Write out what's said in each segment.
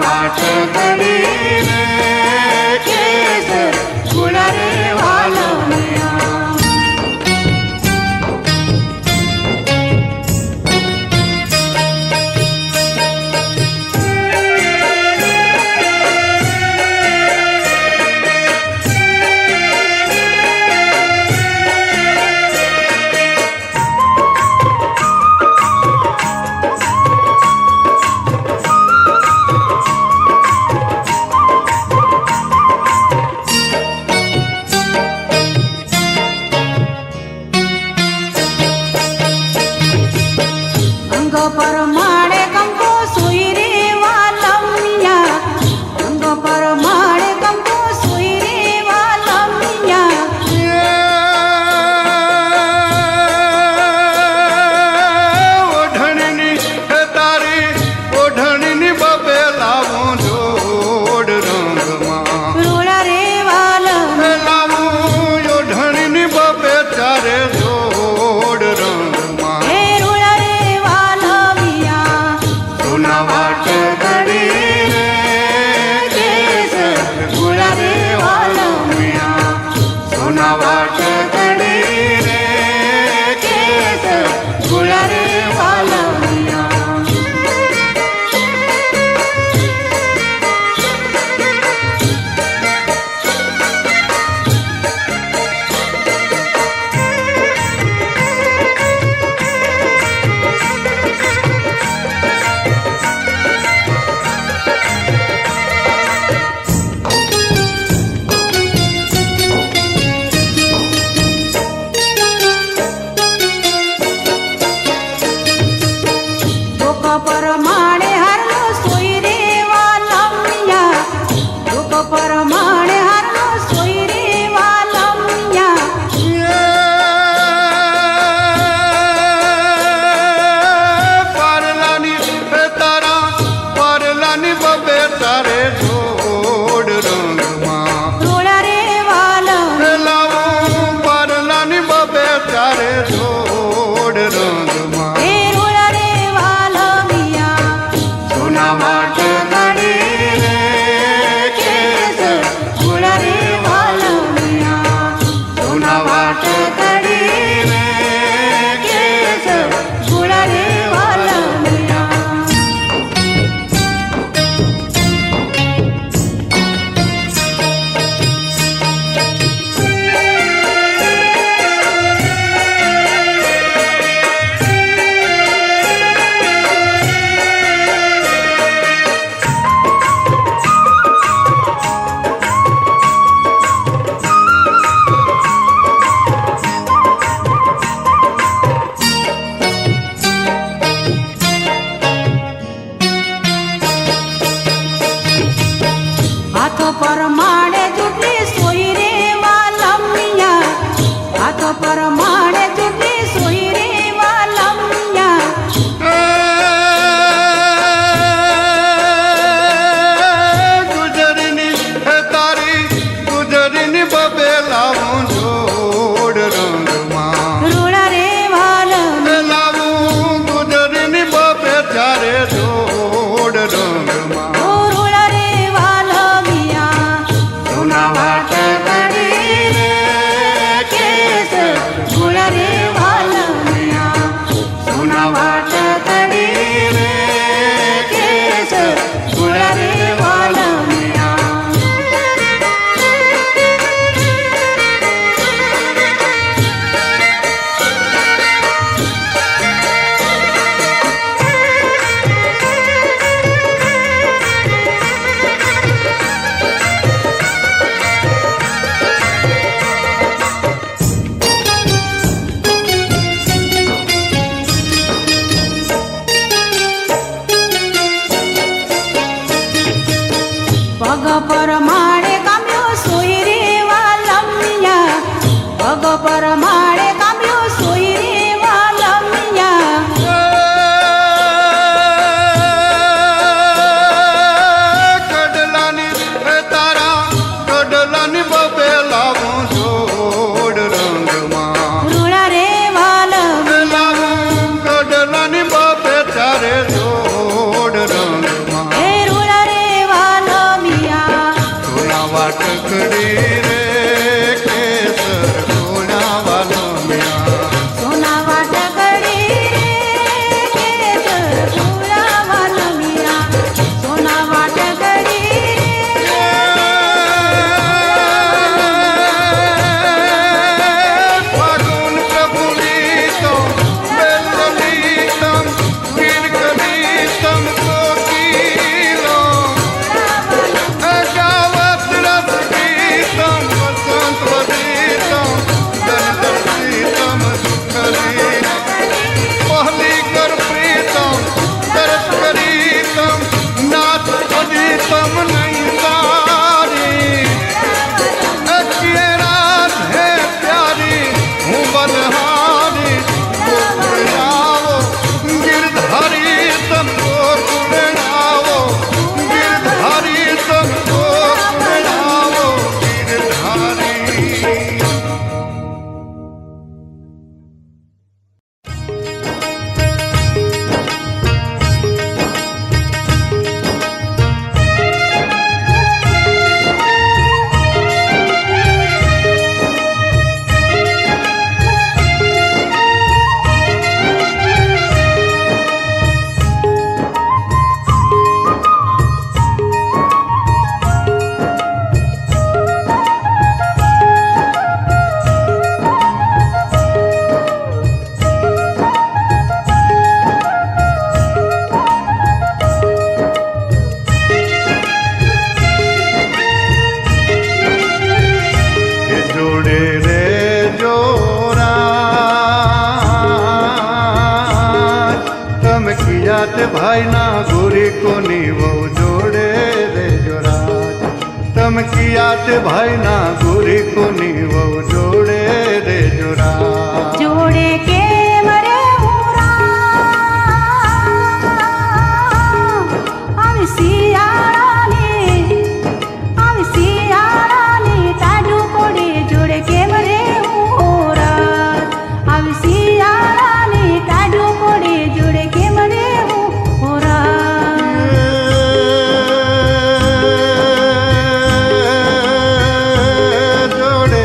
વાટ ઘડીને કેસ ગુલા રે વાલમિયા. પર માળે કંકો સુઈ રે વાલમિયા. અંગ પર માળે કંકો સુઈ રે વાલમિયા. ઓઢણીની તારી ઓઢણીની બબે લાવું જોડ રંગમાં રોળા રે વાલમિયા. લાવું ઓઢણીની બબે ચારે જોડ રંગમાં. હે રોળા રે વાલમિયા. સોના વાટ ઘડીને કેસ ગુલા રે વાલમિયા. સોના વાટ ઘડીને કેસ ગુલા રે વાલમિયા. ડોકા પર માળે હારનો સોઈ રે વાલમિયા. ડોકા પર માળે હારનો સોઈ રે વાલમિયા. પારલાની તારા પારલાની બબે તારે જોડ રંગમાં. રોળા રે વાલમિયા. લાવું પારલાની બબે તારે જોડ રંગમાં. હે રોળા રે વાલમિયા. સોના વાટ ઘડીને કેસ ગુલા રે વાલમિયા. સોના વાટ ઘડીને કેસ ગુલા રે વાલમિયા. હાથો પર માળે જુટલી સોઈ રે વાલમિયા. હાથો પર માળે જુટલી સોઈ રે વાલમિયા. ગુજરીની તારી ગુજરીની બબે લાવું જોડ રંગમાં. રોળા રે વાલમિયા. લાવું ગુજરીની બબે ચારે જોડ રંગમાં. ઓ રોળા રે વાલમિયા. સોના વાટ ઘડીને કેસ ગુલા રે વાલમિયા. સોના વાટ ઘડીને કેસ ગુલા રે વાલમિયા. પગ પર માળે કામ્યો સોઈ રે વાલમિયા. પગ પર માળે કામ્યો સોઈ રે વાલમિયા. કડલાની તારા કડલાની બબે લાવું જોડ રંગમાં. રોળા રે વાલમિયા. લાવું કડલાની બબે ચારે જોડ રંગમાં. હે રોળા રે વાટકડી રે કેસર ગોળાવાનો મ્યા સોના વાટકડી રે કેસર ગોળાવાનો મ્યા સોના વાટકડી ફાગુન પ્રભુલીતમ બેલલીતમ વીરકલીતમ કોકિલો અગાવત રસગીતમ વસંત વદીતમ દનદર્શિતમ સુખલી પહલી કર પ્રીતમ તરસ કરીતમ નાથ અદિતમ નહીં તારી અચિએ રાત હે પ્યારી હું બલહારી ગોકુળ આવો ગિરધારી તમ ગોકુળ આવો ગિરધારી તમ ગોકુળ આવો ગિરધારી કે જોડે રે જોરા તમે કિયા તે ભાઈના ગોરી કોની વહુ જોડે રે જોરા તમે કિયા તે ભાઈના ગોરી કોની વહુ જોડે રે જોરા જોડે કેમ રે આવી શિયાળાની ટાઢું પડે જોડે કેમ રે આવી શિયાળાની ટાઢું પડે જોડે કેમ રે જોડે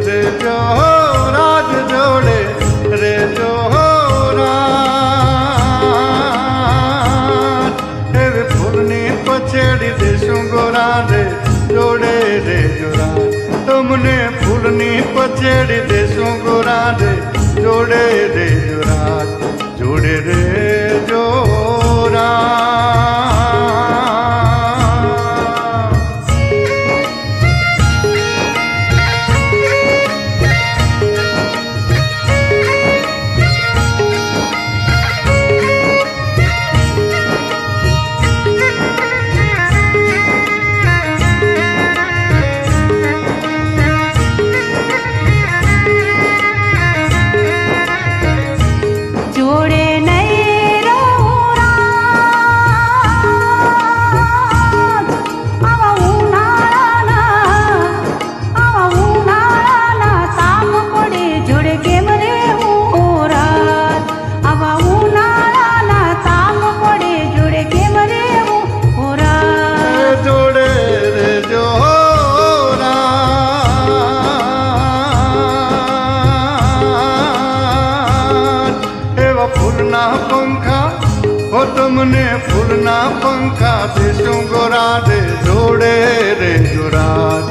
રે જોરાજ જોડે રે જોરાજ એવે ફૂલની પછેડી દેશું ગોરા રે જોડે રે જોરા તમને ફૂલની પછેડી દેશું ગોરા રે જોડે રે જોરા જોડે રે જોરા જોડે નહીં આવા ઉનાળાના તાપ પડે જોડે કેમ રે રાત આવા ઉનાળાના તાપ પડે જોડે કેમ રે રાત જોડે રે જોરા એવા ફૂલના પંખા હો તમને ફૂલના પંખા દેશું ગોરા રે જોડે રે જોરા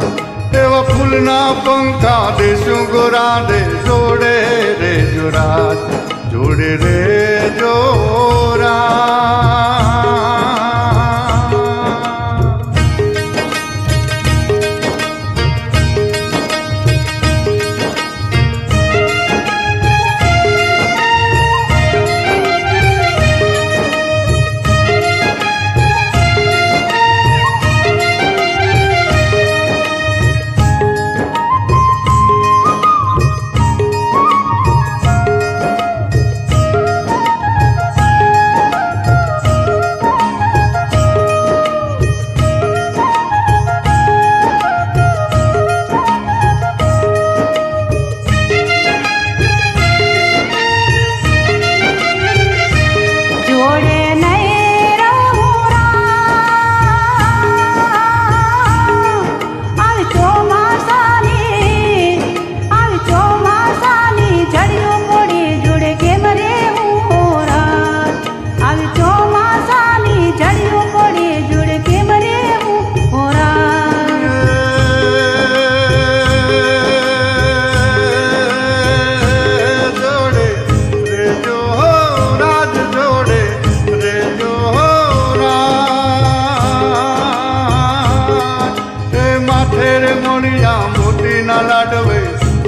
એવા ફૂલના પંખા દેશું ગોરા રે જોડે રે જોરા જોડે રે જોરા રે મોળિયા મોતીના લાડવે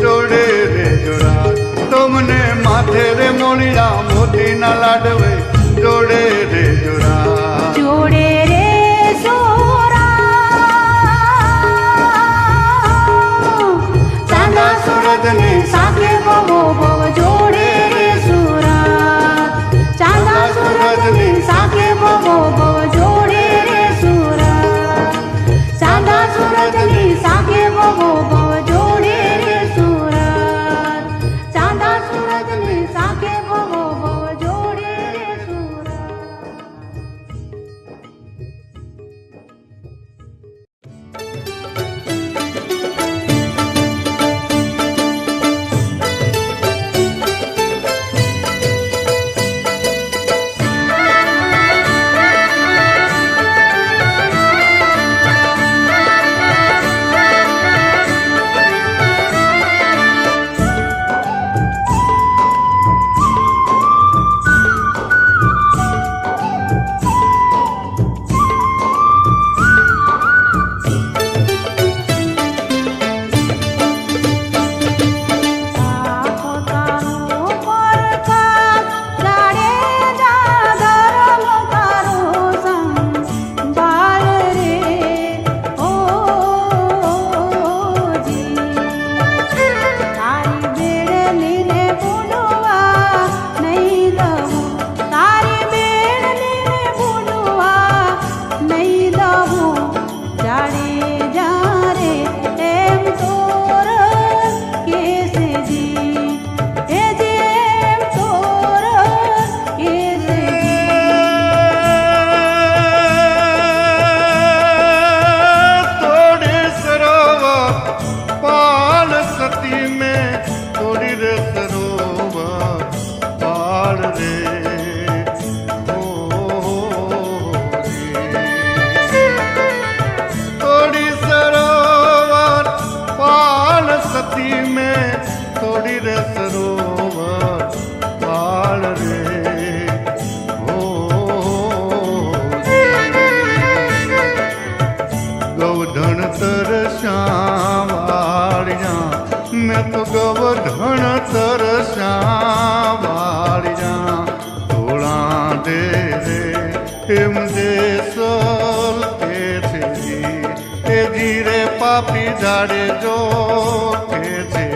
જોડે રે જોડા તમને માથે રે મોળિયા મોતીના લાડવે જોડે રે જોડા જોડે રે સોરા ચાંદા સૂરજને સાથે બહુ બહુ જોડે રે સુરા ચાંદા સૂરજને સાથે બહુ બહુ જોડે રે સુરા ચાંદા સૂરજને સાથે બહુ બહુ જોડે રે સુરા ચાંદા સૂરજને સાથે બહુ બહુ જોડે રે સુરા ગૌધણ તરસ્યા વાળિયા મેં તો ગૌધણ તરસ્યા વાળિયા ધોળા દે રે એમ દે સોલ કે છે એ જીરે પાપી જાડે જો કે છે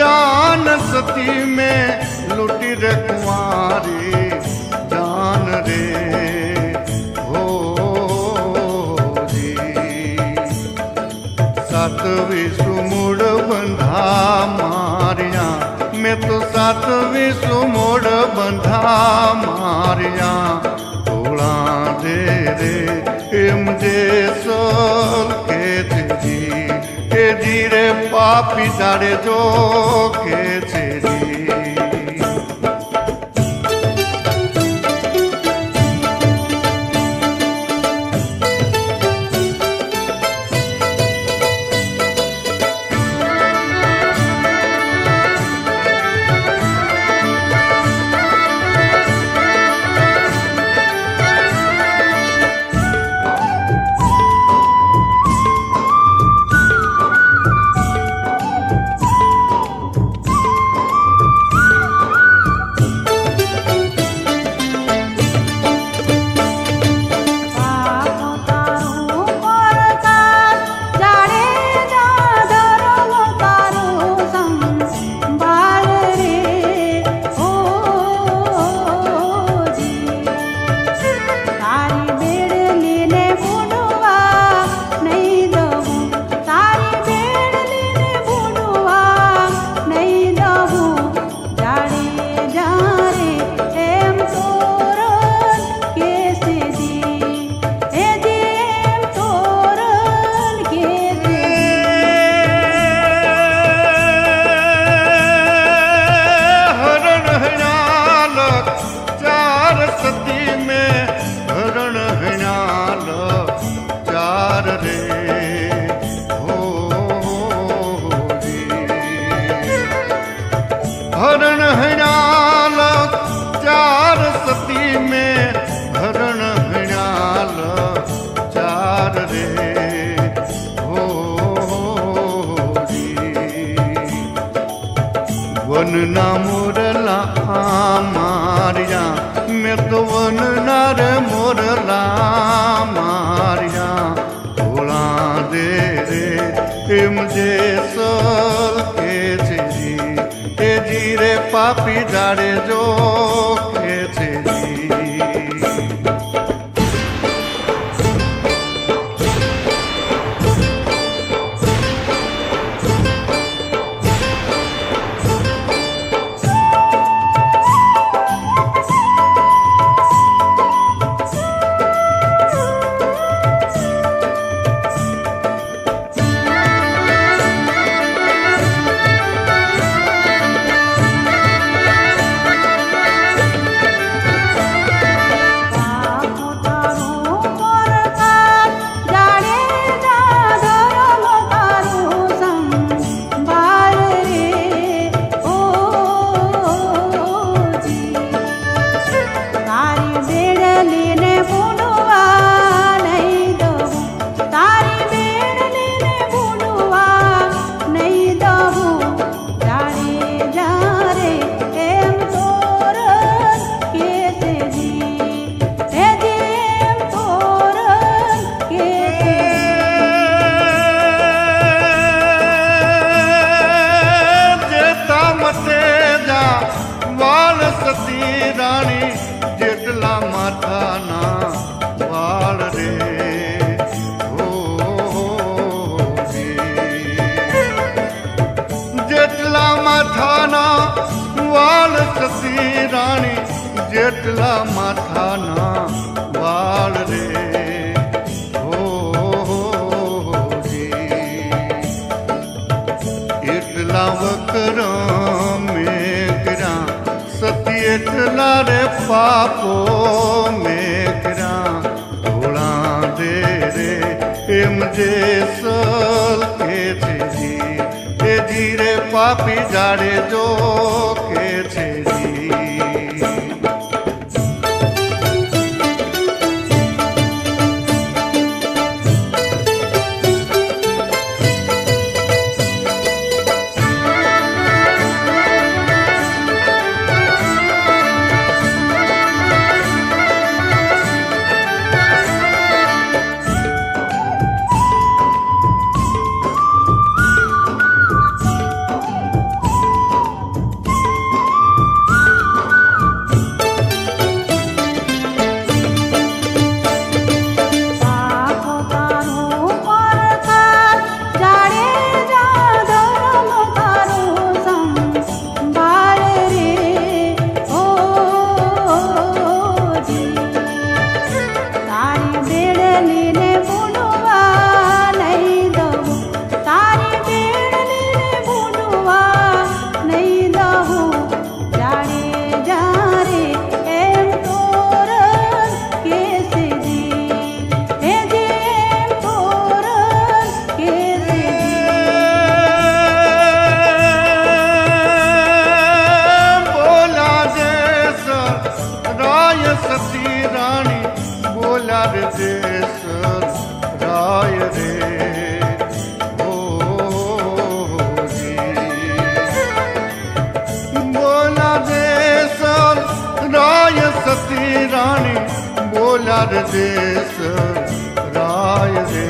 जान सती में लुटी रे कुंवारी जान रे हो जी सातवी सुमुड़ बंधा मारिया मैं तो सातवी सुमुड़ बंधा मारिया थोड़ा दे रे एम जे सोल के जी के जीरे पापी जाड़े जो के जी વનના મોરલા માર્યા મેં તો વનના રે મોરલા માર્યા ભોળા દે રે એમ જે સલ કે છે જી એ જી રે પાપી જાડે જો કે છે જી રાણી જેટલા માથાના વાળ રે જેટલા માથાના વાળ સતી રાણી જેટલા માથાના વાળ રે એટલા વકર મેઘરા સતી એટલા રે પાપો મેઘરા ધોળા દે રે એમ જે સલ કે છે જી એ જી રે પાપી જાડે જો કે છે જી સતી રાણી બોલ્યા રે દેસર રાય રે બોલા દેસર રાય સતી રાણી બોલ્યા રે દેસર રાય રે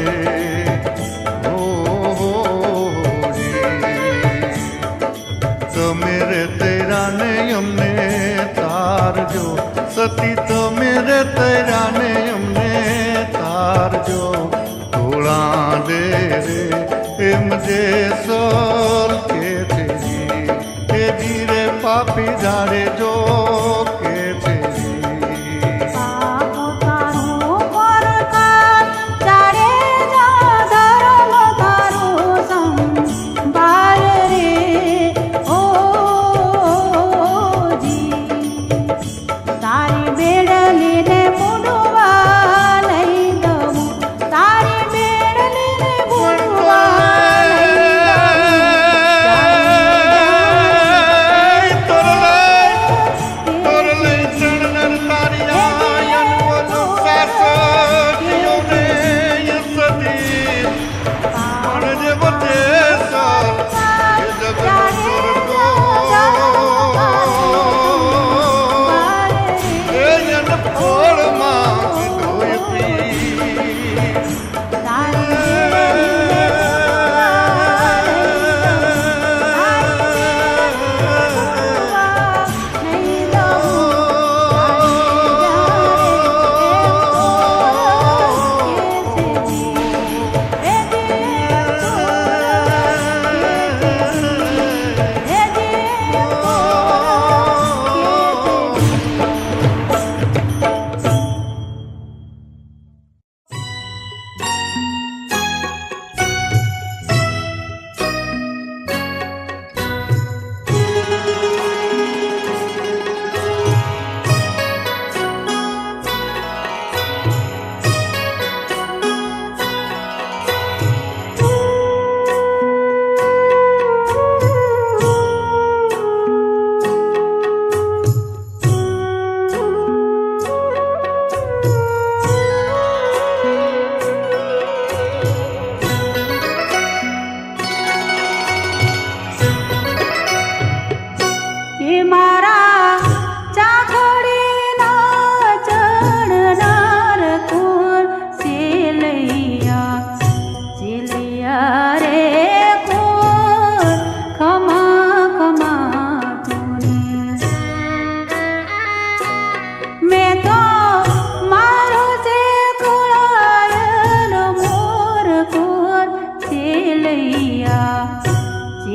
તમે રે તેરા ને અમને તારજો સતી તમે રે તેરા ને અમને તારજો ધોળા દે રે એમ જે સલ કે છે જી એ જી રે પાપી જાડે જો કે છે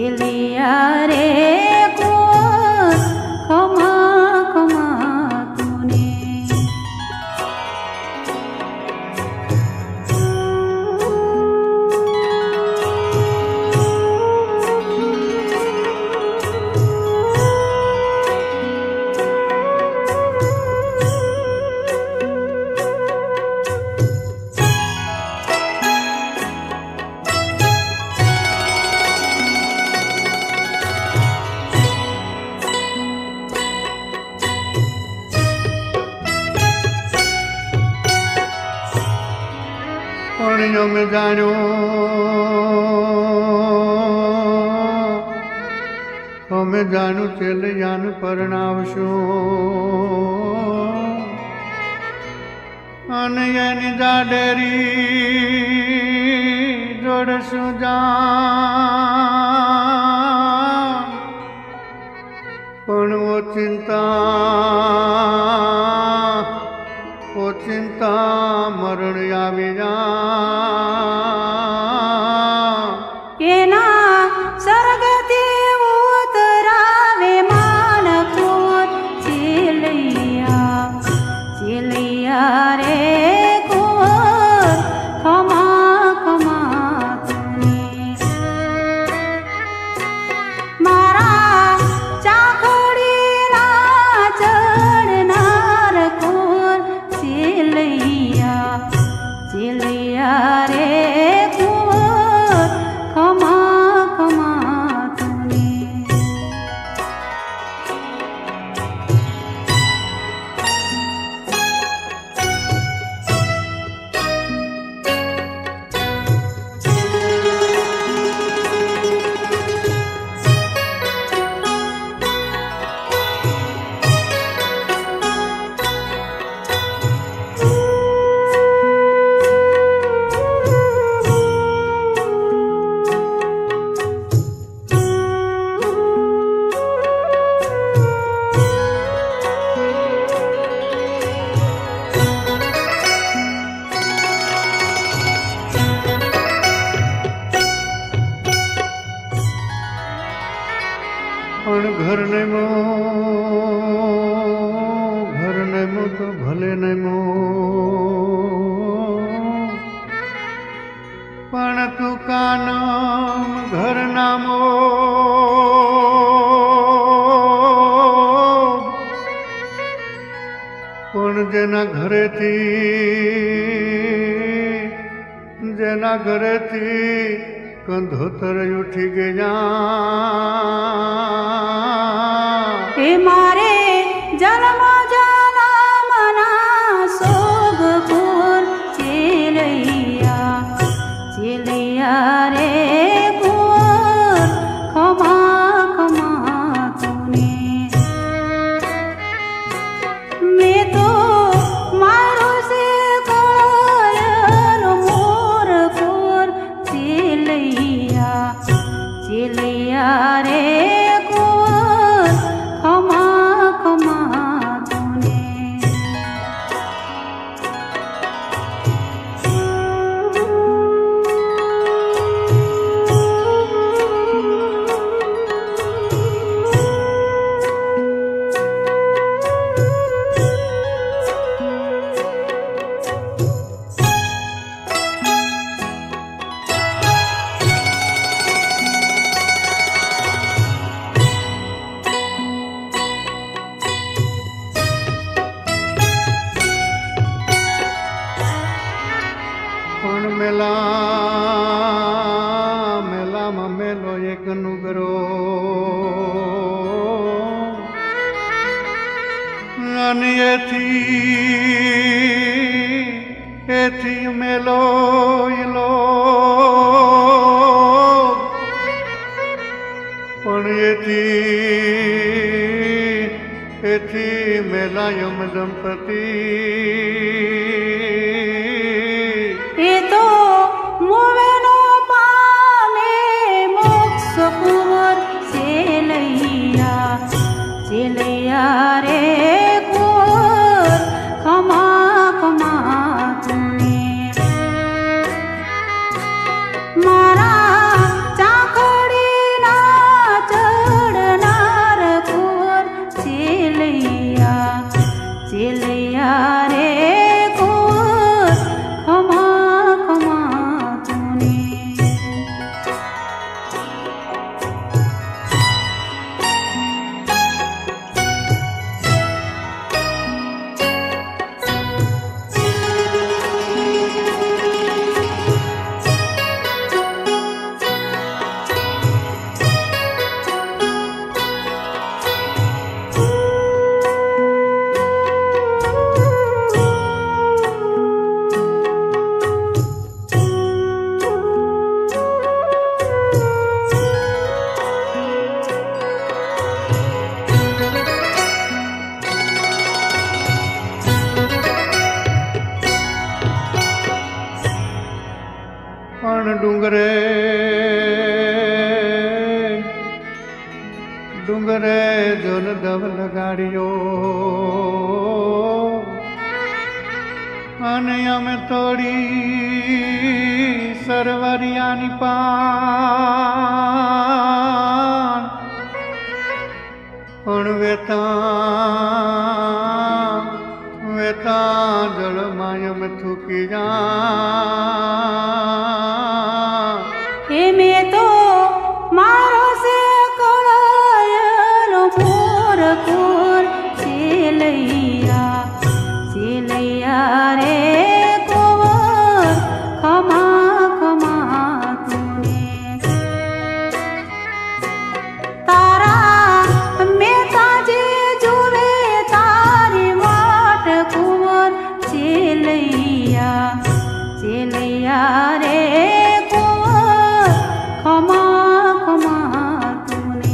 ચેલિયા રે કુંવર ખમા ખમા તુને પણ અમે જાણ્યો અમે જાણ્યું ચેલિયાને પરણાવશો અને એની જાડેરી જોડશું જા પણ ઓ ચિંતા મરણ આવી જા એના સ્વર્ગથી ઉતરાવે માનકોર ચેલિયા રે કુંવર ખમા ખમા તુને મારા ચાખડીના ચડનાર કુંવર ચેલિયા રે કુંવર ખમા ખમા તુને પણ ઘર નમો તો ભલે નમો પણ તું કાનમ ઘર નામો પણ જેના ઘરેથી કંધોતર ઉઠી ગયા એ મારે જન્મ જન્મના સોગ કુંવર ચેલિયા રે કુંવર ખમા ખમા તુને મેં તો મારું સે કોયલ મોર કુંવર ચેલિયા રે કુંવર ખમા ખમા તુને પણ મેલામાં મેલો એક નુગરો અને એથી મેલો ઈલો પણ એથી મેલાયમ દંપતી એ તો મોવેનો પામે મોક્ષ કુંવર ચેલિયા રે કુંવર ખમા ખમા તુને મારા ચાખડીના ડુંગરે જોન દવ લગાડ્યો અને અમે તોડી સરવરિયાની પાન પણ વેતા જળમાં અમે થૂકી જા એ મેં તો મારો છે કળાયનો પૂર પૂર સેલૈયા રે કુંવર ખમા ખમા તુને તારા મેતાજે જુએ તારી વાટ કુંવર સેલૈયા રે કુંવર ખમા ખમા તુને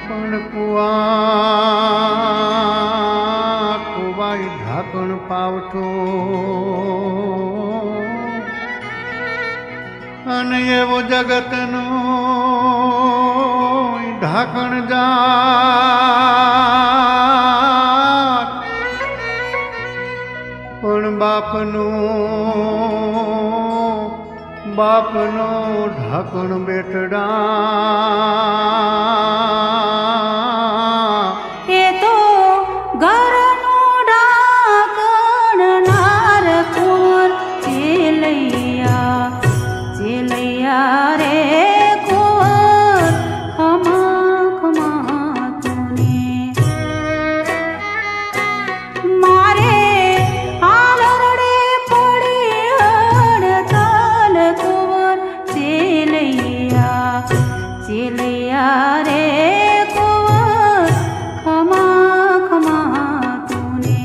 પણ કુવાઈ ઢાંકણ પાવતો અને એવો જગતનો ઢાંકણ જા પણ બાપનો ઢાંકણ બેટડા એ તો ઘરનું ઢાંકણ નાર કુંવર સેલૈયા રે કુંવર ખમા ખમા તુને મારે હાલ રડે પડી હડતાલ કુંવર સેલૈયા રે કુંવર ખમા ખમા તુને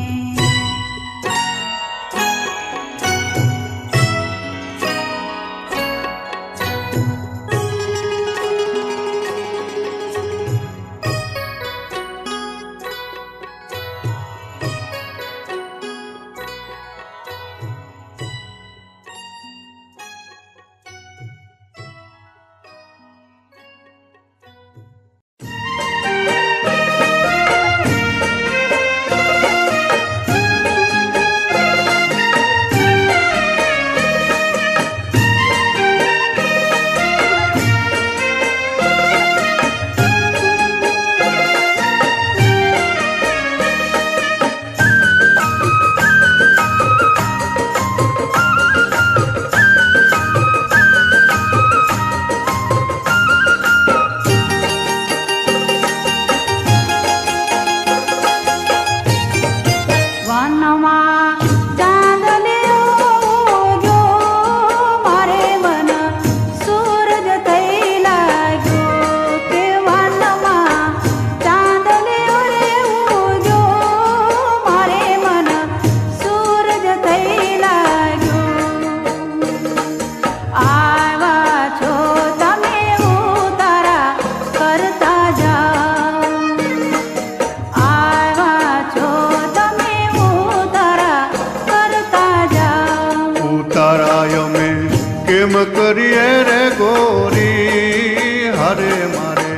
કેમ કરીએ રે ગોરી હરે મારે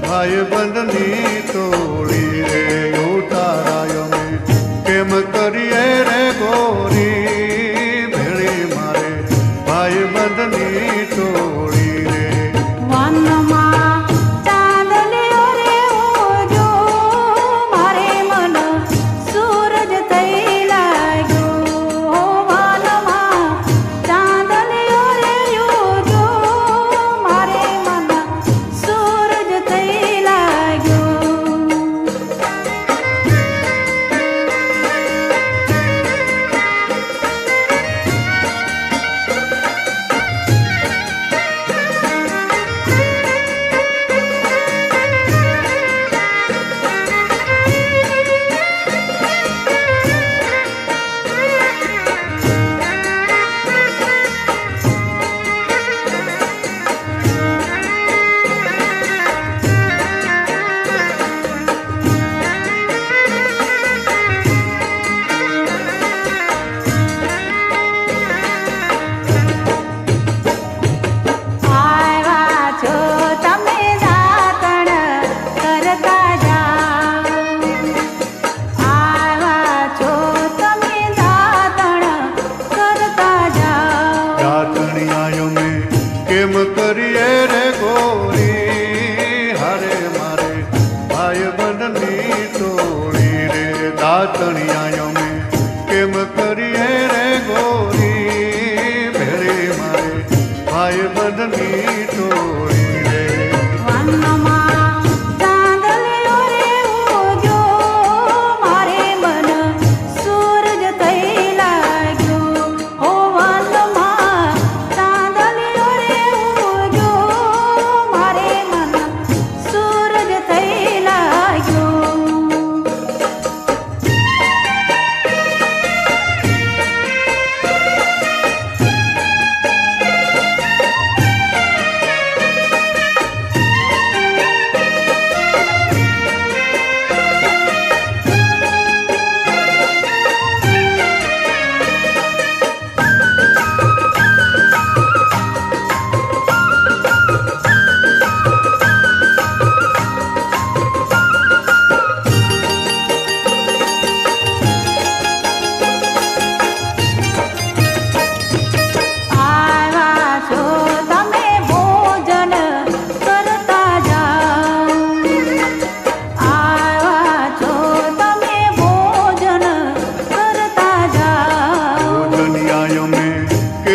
ભાઈ બંધની તોડી રે ઉતારાયો મેં કેમ કરીએ રે ગોરી ભેળી મારે ભાઈ બંધની તોડી રે વનમાં ચાંદલિયો રે ઓજો મારે મન સૂરજ થઈ લાગ્યો વનમાં ચાંદલિયો રે ઓજો મારે મન સૂરજ થઈ લાગ્યો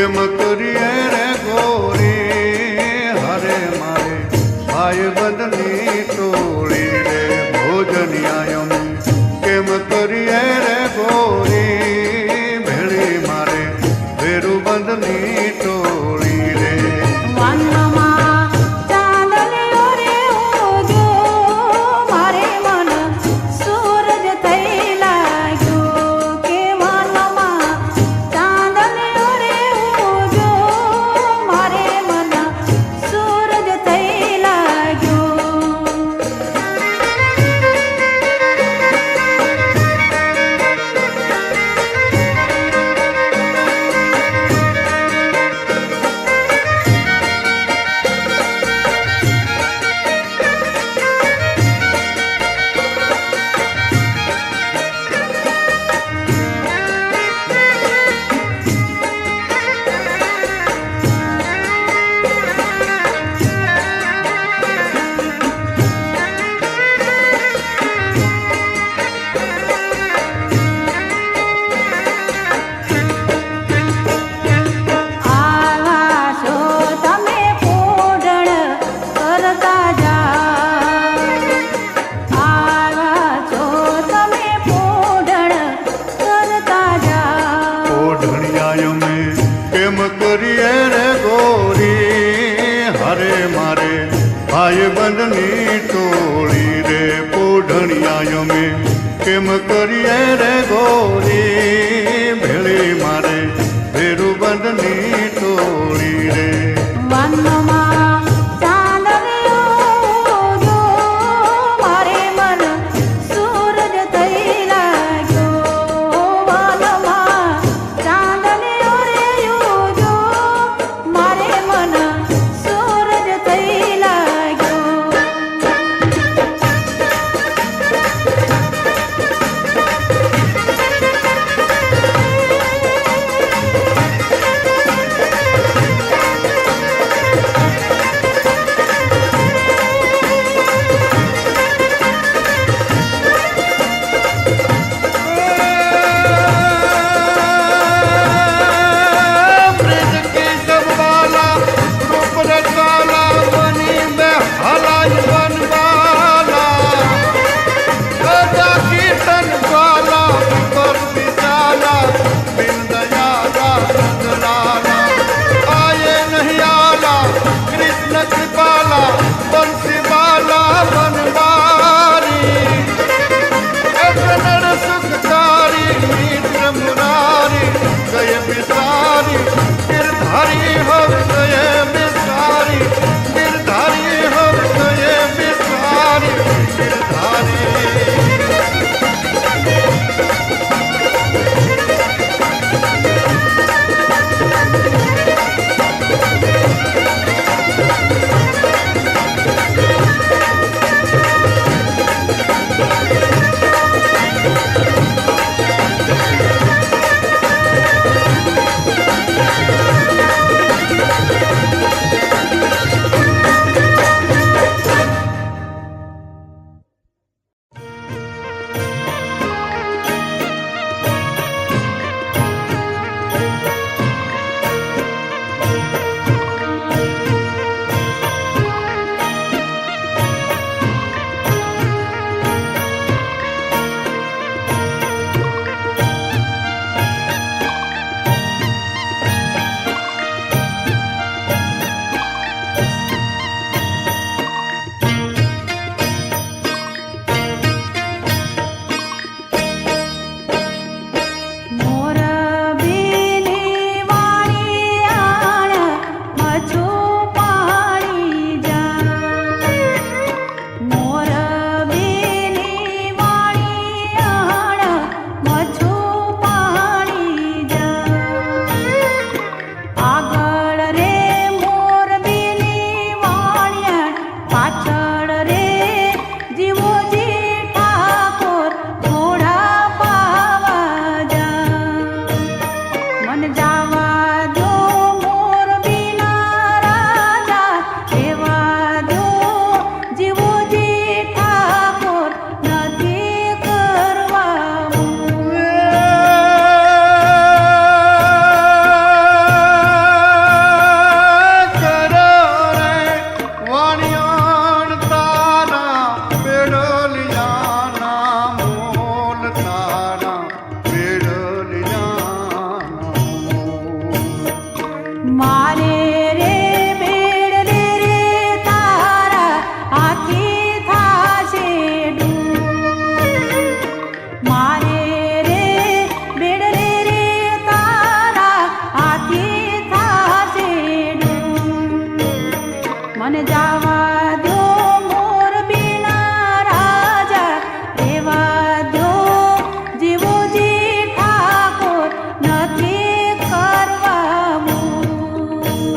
કેમ કરીએ રે ગોરી હરે મારે ભાઈ બંધની ટોળી રે ભોજનિયા અમે કેમ કરીએ રે ગોરી ભેળી મારે ભેરું બંધની ટોળી રે વાનમાં ચાંદલિયો રે ઉગ્યો, મારે મન સૂરજ થઈ લાગ્યો કે વાનમાં ચાંદલિયો રે ઉગ્યો, મારે મન સૂરજ થઈ લાગ્યો. આવા છો તમે પોઢણ કરતા જાઓ, આવા છો તમે પોઢણ કરતા જાઓ. ઓઢણિયા અમે કેમ કરીએ રે ગોરી હરે મારે ભાઈ બંધની ટોળી રે પોઢણિયા અમે કેમ કરીએ રે ગોરી ભેળી મારે ભેરું બંધની ટોળી રે વાનમાં ચાંદલિયો ઉગ્યો, મારે મન સૂરજ થઈ લાગ્યો. વાનમાં ચાંદલિયો રે ઉગ્યો, મારે મન સૂરજ થઈ લાગ્યો. મારે રે બેડલે રે તારા હાથી થાશે ડૂબ. મારે રે બેડલે રે તારા હાથી થાશે ડૂબ. મને જાવા દો મોરબીના રાજા, રેવા દો જીવુજી ઠાકોર, નથી કરવા મૂક.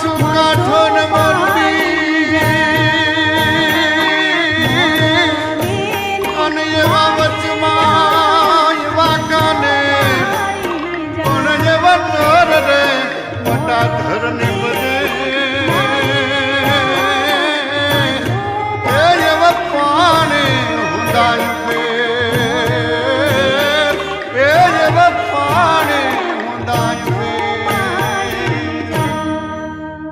છું કાઠો ને મોરબી અને એવા વચમાં એવા કાને પણ એવા નર રે મોટા ધરને બધે